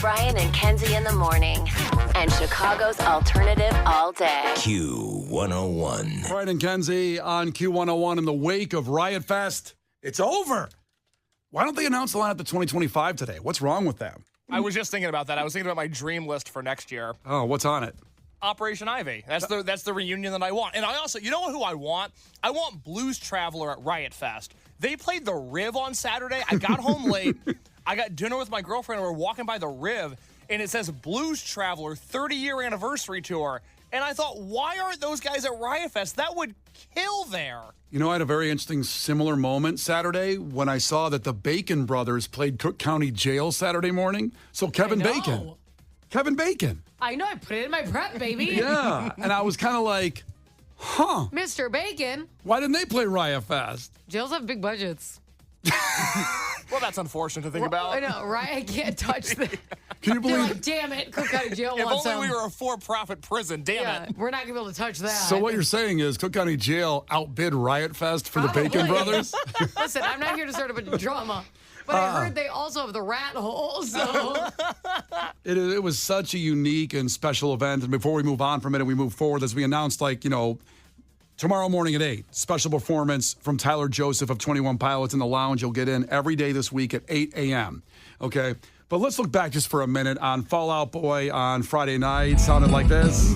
Brian and Kenzie in the morning. And Chicago's alternative all day. Q101. Brian and Kenzie on Q101 in the wake of Riot Fest. It's over. Why don't they announce the lineup to 2025 today? What's wrong with them? I was just thinking about that. I was thinking about my dream list for next year. Oh, what's on it? Operation Ivy. That's the reunion that I want. And I also, you know who I want? I want Blues Traveler at Riot Fest. They played the Riv on Saturday. I got home late. I got dinner with my girlfriend, and we're walking by the Riv, and it says Blues Traveler 30-year anniversary tour. And I thought, why aren't those guys at Riot Fest? That would kill there. You know, I had a very interesting similar moment Saturday when I saw that the Bacon brothers played Cook County Jail Saturday morning. So Kevin Bacon. I know, I put it in my prep, baby. Yeah, and I was kind of like, huh. Mr. Bacon. Why didn't they play Riot Fest? Jails have big budgets. Well, that's unfortunate to think about. I know, right? I can't touch that. Can you They're believe? like, damn it, Cook County Jail If wants only we some. were a for-profit prison, damn it. We're not going to be able to touch that. So what you're saying is Cook County Jail outbid Riot Fest for the Probably. Bacon brothers? Listen, I'm not here to start a bunch of drama. But I heard they also have the rat hole, so... It was such a unique and special event. And before we move on from it and we move forward, as we announced, tomorrow morning at 8, special performance from Tyler Joseph of 21 Pilots in the Lounge. You'll get in every day this week at 8 a.m., okay? But let's look back just for a minute on Fall Out Boy on Friday night. Sounded like this.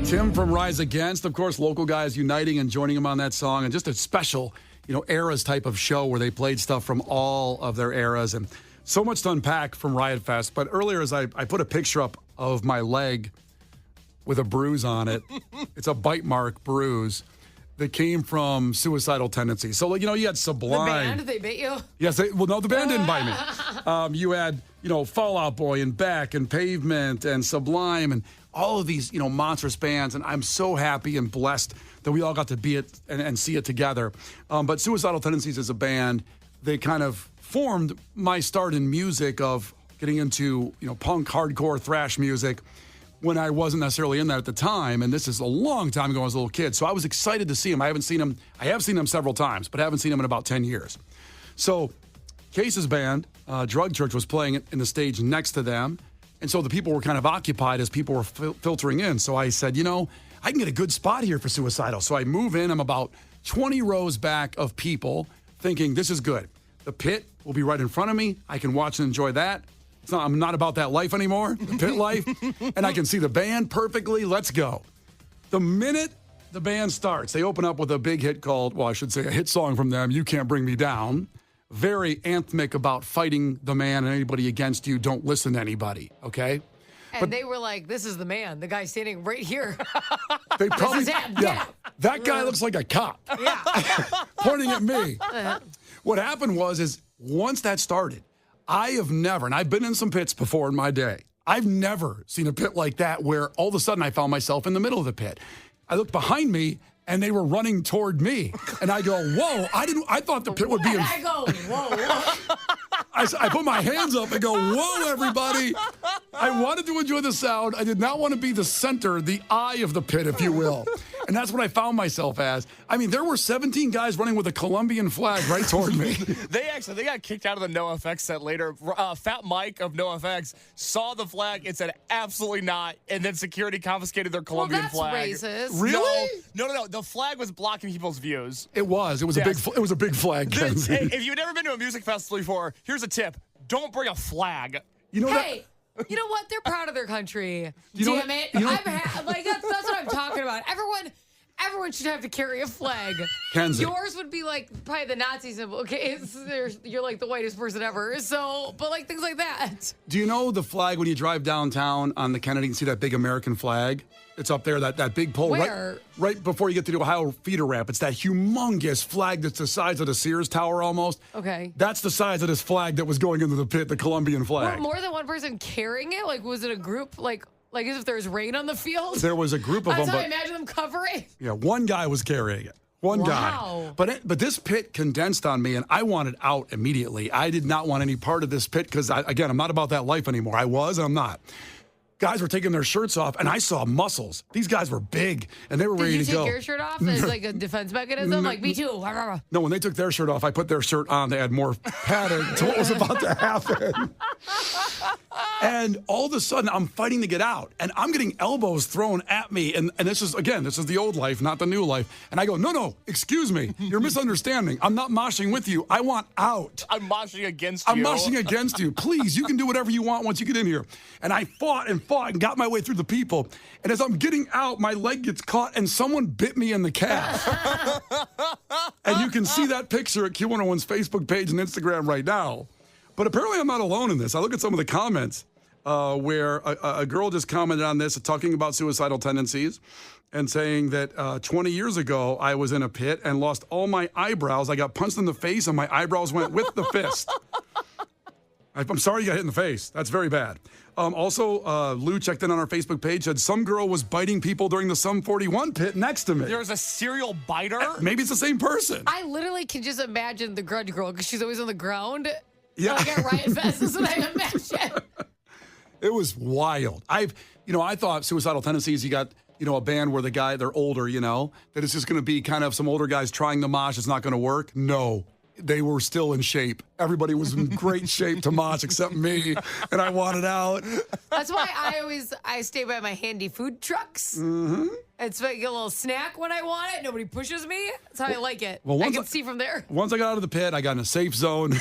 Tim from Rise Against, of course, local guys uniting and joining him on that song, and just a special, eras type of show where they played stuff from all of their eras, and so much to unpack from Riot Fest. But earlier, as I put a picture up of my leg with a bruise on it, it's a bite mark bruise that came from suicidal tendencies. So, you had Sublime. The band, they bit you? Yes, no, the band didn't bite me. You had, Fall Out Boy and Beck and Pavement and Sublime and all of these, monstrous bands. And I'm so happy and blessed that we all got to be it and see it together. But Suicidal Tendencies as a band, they kind of formed my start in music of getting into, punk, hardcore, thrash music when I wasn't necessarily in that at the time. And this is a long time ago. I was a little kid. So I was excited to see him. I have seen him several times, but I haven't seen him in about 10 years. So Case's band, Drug Church, was playing in the stage next to them. And so the people were kind of occupied as people were filtering in. So I said, I can get a good spot here for Suicidal. So I move in. I'm about 20 rows back of people thinking this is good. The pit will be right in front of me. I can watch and enjoy that. I'm not about that life anymore, the pit life. And I can see the band perfectly. Let's go. The minute the band starts, they open up with a big hit called, a hit song from them, You Can't Bring Me Down. Very anthemic about fighting the man and anybody against you. Don't listen to anybody, okay? And they were like, this is the man, the guy standing right here. They probably, This is him. Get out. That guy looks like a cop. Yeah. Pointing at me. What happened is once that started, I have never, and I've been in some pits before in my day, I've never seen a pit like that where all of a sudden I found myself in the middle of the pit. I looked behind me, and they were running toward me. And I go, whoa, I thought the pit would be in... I go, whoa. I put my hands up and go, whoa, everybody. I wanted to enjoy the sound. I did not want to be the center, the eye of the pit, if you will. And that's what I found myself as. I mean, there were 17 guys running with a Colombian flag right toward me. They got kicked out of the NoFX set later. Fat Mike of NoFX saw the flag and said, absolutely not. And then security confiscated their Colombian flag. Racist. Really? No. The flag was blocking people's views. It was. It was a big flag, Kenzie. If you've never been to a music festival before, here's a tip. Don't bring a flag. You know Hey, you know what? They're proud of their country. Damn it. That's what I'm talking about. Everyone should have to carry a flag. Kenzie. Yours would be like probably the Nazi symbol. Okay, you're like the whitest person ever. So, but like things like that. Do you know the flag when you drive downtown on the Kennedy and see that big American flag? It's up there, that big pole. Where? Right before you get to the Ohio feeder ramp. It's that humongous flag that's the size of the Sears Tower almost. Okay. That's the size of this flag that was going into the pit, the Colombian flag. More than one person carrying it? Like, was it a group? Like as if there's rain on the field? There was a group of them. That's how I but imagine them covering. yeah, one guy was carrying it. One Wow. guy. But this pit condensed on me, and I wanted out immediately. I did not want any part of this pit because, again, I'm not about that life anymore. I was, and I'm not. Guys were taking their shirts off, and I saw muscles. These guys were big, and they were ready to go. Did you take your shirt off as like a defense mechanism? Like, me too. No, when they took their shirt off, I put their shirt on to add more padding to what was about to happen. And all of a sudden, I'm fighting to get out, and I'm getting elbows thrown at me. And this is the old life, not the new life. And I go, no, excuse me. You're misunderstanding. I'm not moshing with you. I want out. I'm moshing against you. I'm moshing against you. Please, you can do whatever you want once you get in here. And I fought and got my way through the people. And as I'm getting out, my leg gets caught, and someone bit me in the calf. And you can see that picture at Q101's Facebook page and Instagram right now. But apparently I'm not alone in this. I look at some of the comments where a girl just commented on this, talking about suicidal tendencies and saying that 20 years ago, I was in a pit and lost all my eyebrows. I got punched in the face, and my eyebrows went with the fist. I'm sorry you got hit in the face. That's very bad. Also, Lou checked in on our Facebook page, said some girl was biting people during the Sum 41 pit next to me. There's a serial biter? Maybe it's the same person. I literally can just imagine the grudge girl because she's always on the ground. Yeah. Like at Riot Fest is what I imagine. It was wild. I thought suicidal tendencies, you got, a band where they're older, that it's just going to be kind of some older guys trying the mosh. It's not going to work. No. They were still in shape. Everybody was in great shape to mosh except me, and I wanted out. That's why I stay by my handy food trucks. Mm-hmm. It's like a little snack when I want it. Nobody pushes me. That's how I like it. Well, I can see from there. Once I got out of the pit, I got in a safe zone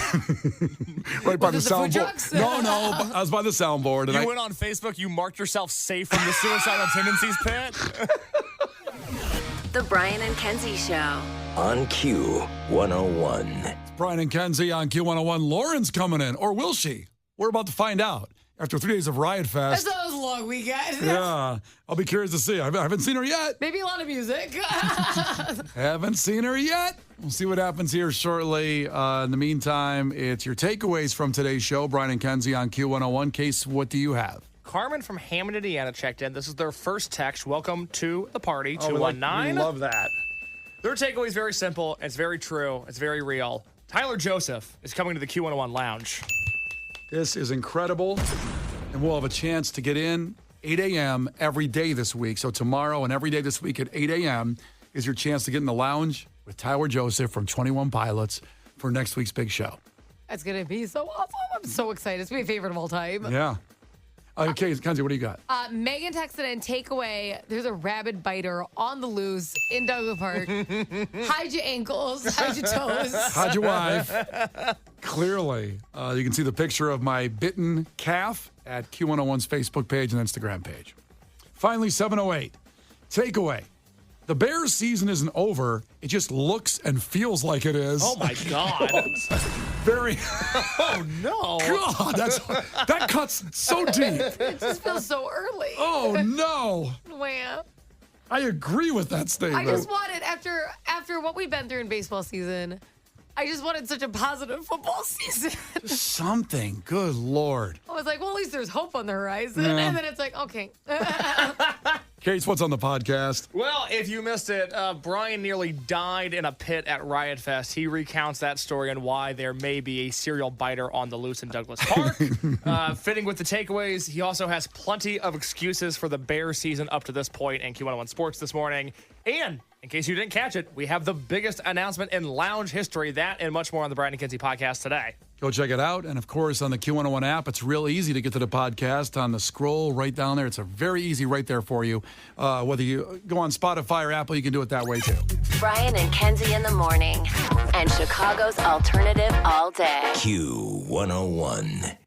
right by the soundboard. No, I was by the soundboard. And you went on Facebook. You marked yourself safe from the suicidal tendencies pit. The Brian and Kenzie Show. On Q101. It's Brian and Kenzie on Q101. Lauren's coming in, or will she? We're about to find out. After 3 days of Riot Fest. That was a long weekend. Yeah, I'll be curious to see. I haven't seen her yet. Maybe a lot of music. Haven't seen her yet. We'll see what happens here shortly. In the meantime, it's your takeaways from today's show. Brian and Kenzie on Q101. Case, what do you have? Carmen from Hammond, Indiana checked in. This is their first text. Welcome to the party, 219. We love that. Their takeaway is very simple. It's very true. It's very real. Tyler Joseph is coming to the Q101 Lounge. This is incredible, and we'll have a chance to get in 8 a.m. every day this week. So tomorrow and every day this week at 8 a.m. is your chance to get in the lounge with Tyler Joseph from 21 Pilots for next week's big show. That's going to be so awesome. I'm so excited. It's my favorite of all time. Yeah. Okay, Kenzie, what do you got? Megan texted in, takeaway, there's a rabid biter on the loose in Douglas Park. Hide your ankles, hide your toes. Hide your wife. Clearly, you can see the picture of my bitten calf at Q101's Facebook page and Instagram page. Finally, 7:08. Takeaway. The Bears season isn't over. It just looks and feels like it is. Oh, my God. Very. Oh, no. God, that cuts so deep. It just feels so early. Oh, no. Wow. I agree with that statement. I just wanted, after what we've been through in baseball season, I just wanted such a positive football season. Something. Good Lord. I was like, well, at least there's hope on the horizon. Yeah. And then it's like, okay. Case, what's on the podcast? Well, if you missed it, Brian nearly died in a pit at Riot Fest. He recounts that story and why there may be a serial biter on the loose in Douglas Park. Fitting with the takeaways, he also has plenty of excuses for the Bears season up to this point in Q101 Sports this morning. And in case you didn't catch it, we have the biggest announcement in lounge history. That and much more on the Brian and Kenzie podcast today. Go check it out. And, of course, on the Q101 app, it's real easy to get to the podcast on the scroll right down there. It's a very easy right there for you. Whether you go on Spotify or Apple, you can do it that way, too. Brian and Kenzie in the morning and Chicago's alternative all day. Q101.